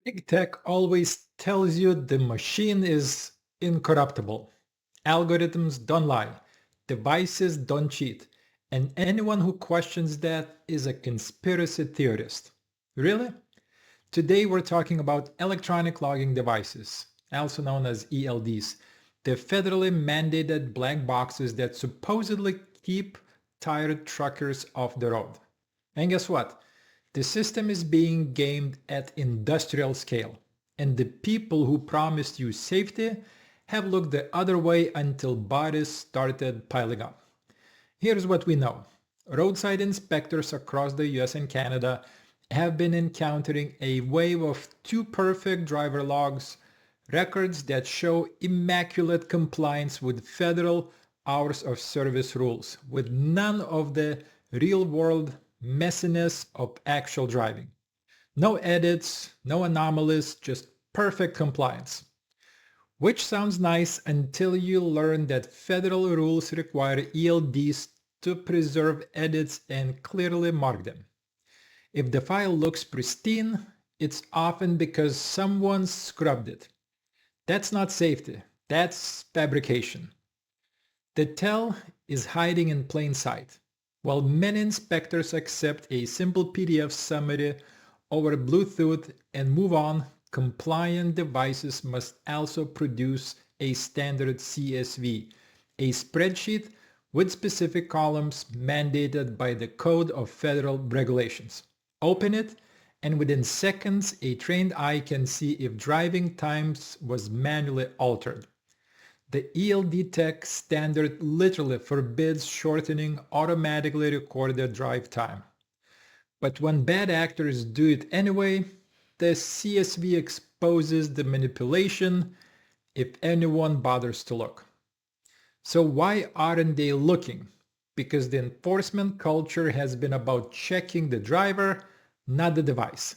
Big tech always tells you the machine is incorruptible. Algorithms don't lie. Devices don't cheat. And anyone who questions that is a conspiracy theorist. Really? Today we're talking about electronic logging devices, also known as ELDs, the federally mandated black boxes that supposedly keep tired truckers off the road. And guess what? The system is being gamed at industrial scale, and the people who promised you safety have looked the other way until bodies started piling up. Here's what we know. Roadside inspectors across the US and Canada have been encountering a wave of too perfect driver logs, records that show immaculate compliance with federal hours of service rules, with none of the real-world messiness of actual driving. No edits, no anomalies, just perfect compliance. Which sounds nice until you learn that federal rules require ELDs to preserve edits and clearly mark them. If the file looks pristine, it's often because someone scrubbed it. That's not safety, that's fabrication. The tell is hiding in plain sight. While many inspectors accept a simple PDF summary over Bluetooth and move on, compliant devices must also produce a standard CSV, a spreadsheet with specific columns mandated by the Code of Federal Regulations. Open it, and within seconds a trained eye can see if driving times was manually altered. The ELD Tech standard literally forbids shortening automatically recorded drive time. But when bad actors do it anyway, the CSV exposes the manipulation if anyone bothers to look. So why aren't they looking? Because the enforcement culture has been about checking the driver, not the device.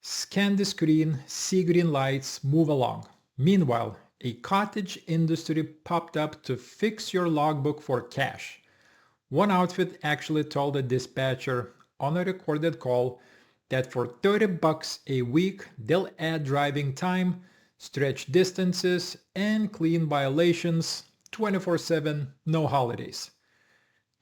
Scan the screen, see green lights, move along. Meanwhile, a cottage industry popped up to fix your logbook for cash. One outfit actually told a dispatcher on a recorded call that for $30 a week they'll add driving time, stretch distances, and clean violations 24/7, no holidays.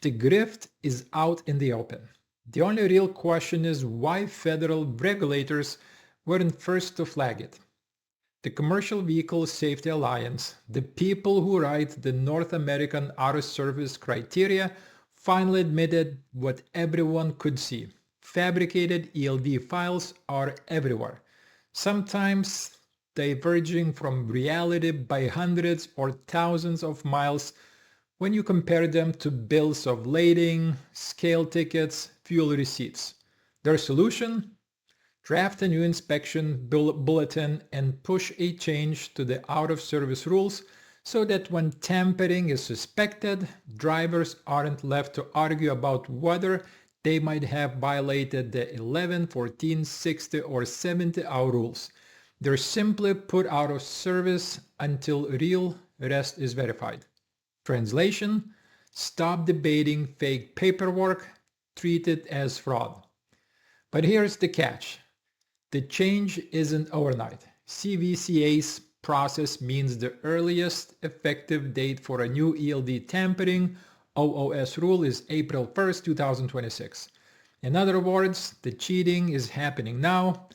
The grift is out in the open. The only real question is why federal regulators weren't first to flag it. The Commercial Vehicle Safety Alliance, the people who write the North American Auto Service criteria, finally admitted what everyone could see. Fabricated ELD files are everywhere, sometimes diverging from reality by hundreds or thousands of miles when you compare them to bills of lading, scale tickets, fuel receipts. Their solution? Draft a new inspection bulletin and push a change to the out-of-service rules so that when tampering is suspected, drivers aren't left to argue about whether they might have violated the 11, 14, 60, or 70-hour rules. They're simply put out of service until real rest is verified. Translation: stop debating fake paperwork, treat it as fraud. But here's the catch. The change isn't overnight. CVCA's process means the earliest effective date for a new ELD tampering OOS rule is April 1st, 2026. In other words, the cheating is happening now.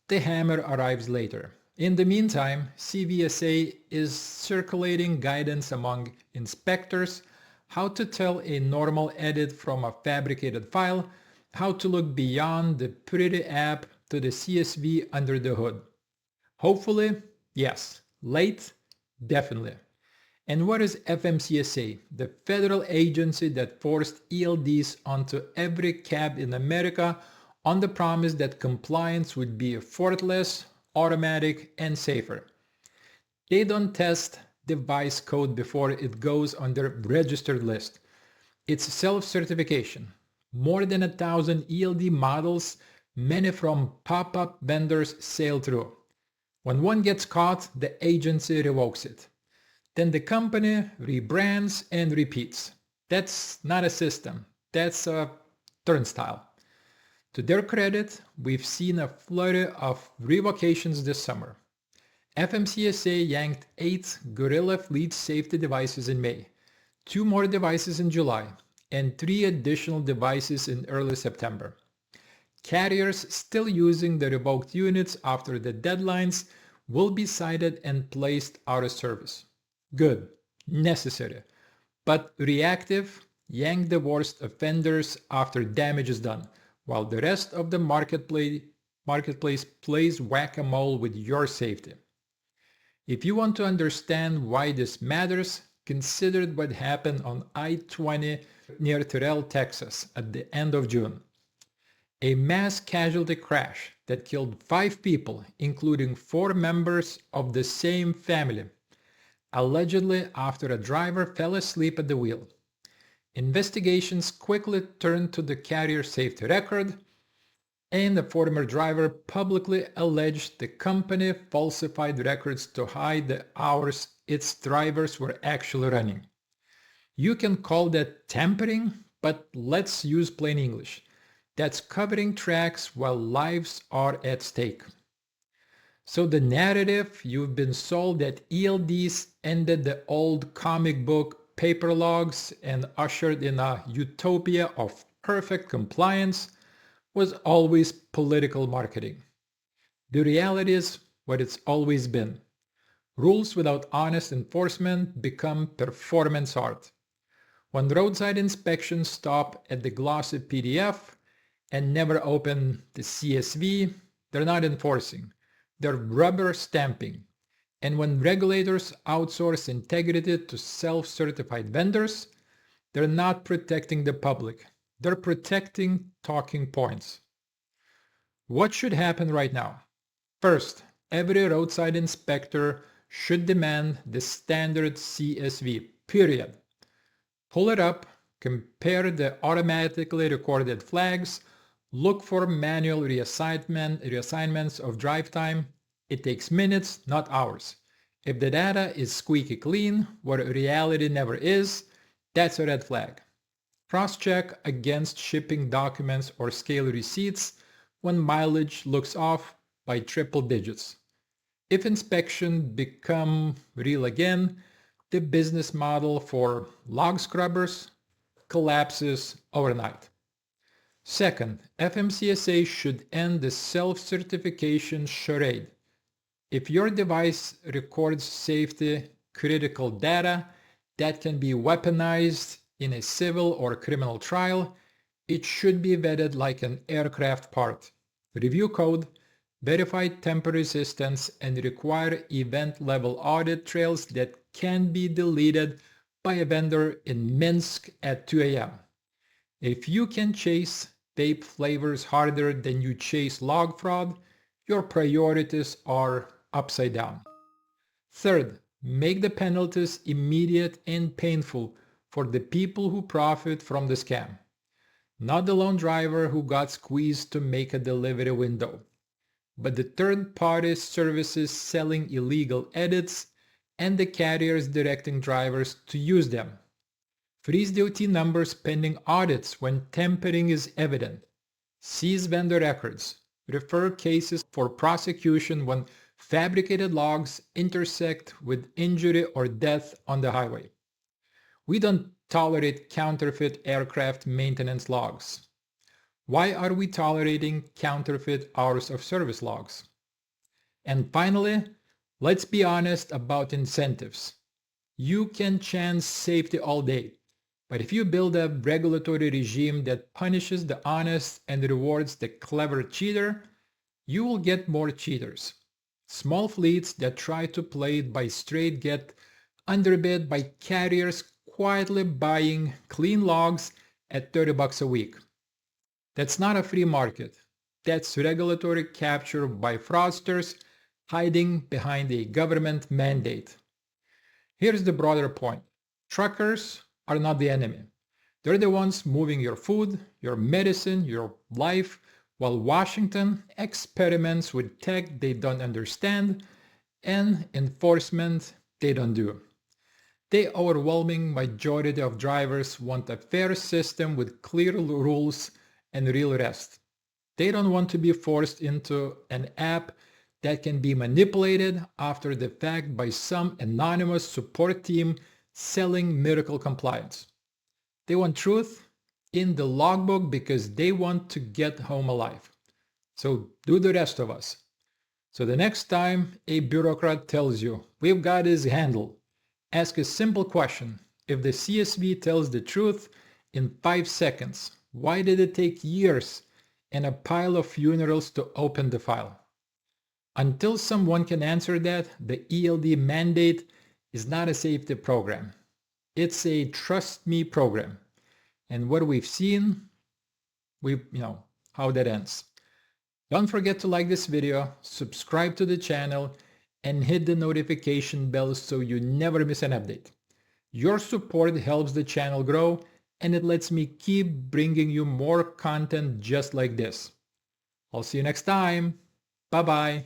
The hammer arrives later. In the meantime, CVSA is circulating guidance among inspectors how to tell a normal edit from a fabricated file, how to look beyond the pretty app to the CSV under the hood. Hopefully, yes. Late? Definitely. And what is FMCSA, the federal agency that forced ELDs onto every cab in America on the promise that compliance would be effortless, automatic, and safer? They don't test device code before it goes on their registered list. It's self-certification. More than 1,000 ELD models, many from pop-up vendors, sail through. When one gets caught, the agency revokes it. Then the company rebrands and repeats. That's not a system. That's a turnstile. To their credit, we've seen a flurry of revocations this summer. FMCSA yanked 8 Gorilla Fleet safety devices in May, 2 more devices in July, and 3 additional devices in early September. Carriers still using the revoked units after the deadlines will be cited and placed out of service. Good, necessary, but reactive, yank the worst offenders after damage is done, while the rest of the marketplace plays whack-a-mole with your safety. If you want to understand why this matters, consider what happened on I-20 near Terrell, Texas at the end of June. A mass casualty crash that killed 5 people, including 4 members of the same family, allegedly after a driver fell asleep at the wheel. Investigations quickly turned to the carrier safety record, and the former driver publicly alleged the company falsified records to hide the hours its drivers were actually running. You can call that tampering, but let's use plain English. That's covering tracks while lives are at stake. So the narrative you've been sold that ELDs ended the old comic book paper logs and ushered in a utopia of perfect compliance was always political marketing. The reality is what it's always been. Rules without honest enforcement become performance art. When roadside inspections stop at the glossy PDF and never open the CSV, they're not enforcing. They're rubber stamping. And when regulators outsource integrity to self-certified vendors, they're not protecting the public. They're protecting talking points. What should happen right now? First, every roadside inspector should demand the standard CSV, period. Pull it up, compare the automatically recorded flags, look for manual reassignments of drive time. It takes minutes, not hours. If the data is squeaky clean, what reality never is, that's a red flag. Cross-check against shipping documents or scale receipts when mileage looks off by triple digits. If inspection become real again, the business model for log scrubbers collapses overnight. Second, FMCSA should end the self-certification charade. If your device records safety critical data that can be weaponized in a civil or criminal trial, it should be vetted like an aircraft part. Review code, verify temper resistance, and require event-level audit trails that can be deleted by a vendor in Minsk at 2 a.m. If you can chase vape flavors harder than you chase log fraud, your priorities are upside down. Third, make the penalties immediate and painful for the people who profit from the scam. Not the lone driver who got squeezed to make a delivery window, but the third-party services selling illegal edits and the carriers directing drivers to use them. Freeze DOT numbers pending audits when tampering is evident. Seize vendor records. Refer cases for prosecution when fabricated logs intersect with injury or death on the highway. We don't tolerate counterfeit aircraft maintenance logs. Why are we tolerating counterfeit hours of service logs? And finally, let's be honest about incentives. You can chant safety all day, but if you build a regulatory regime that punishes the honest and rewards the clever cheater, you will get more cheaters. Small fleets that try to play it by straight get underbid by carriers quietly buying clean logs at $30 a week. That's not a free market. That's regulatory capture by fraudsters hiding behind a government mandate. Here's the broader point. Truckers are not the enemy. They're the ones moving your food, your medicine, your life, while Washington experiments with tech they don't understand and enforcement they don't do. The overwhelming majority of drivers want a fair system with clear rules and real rest. They don't want to be forced into an app that can be manipulated after the fact by some anonymous support team selling miracle compliance. They want truth in the logbook because they want to get home alive. So do the rest of us. So the next time a bureaucrat tells you, we've got his handle, ask a simple question. If the CSV tells the truth in 5 seconds, why did it take years and a pile of funerals to open the file? Until someone can answer that, the ELD mandate is not a safety program. It's a trust me program. And what we've seen, how that ends. Don't forget to like this video, subscribe to the channel, and hit the notification bell so you never miss an update. Your support helps the channel grow, and it lets me keep bringing you more content just like this. I'll see you next time. Bye-bye.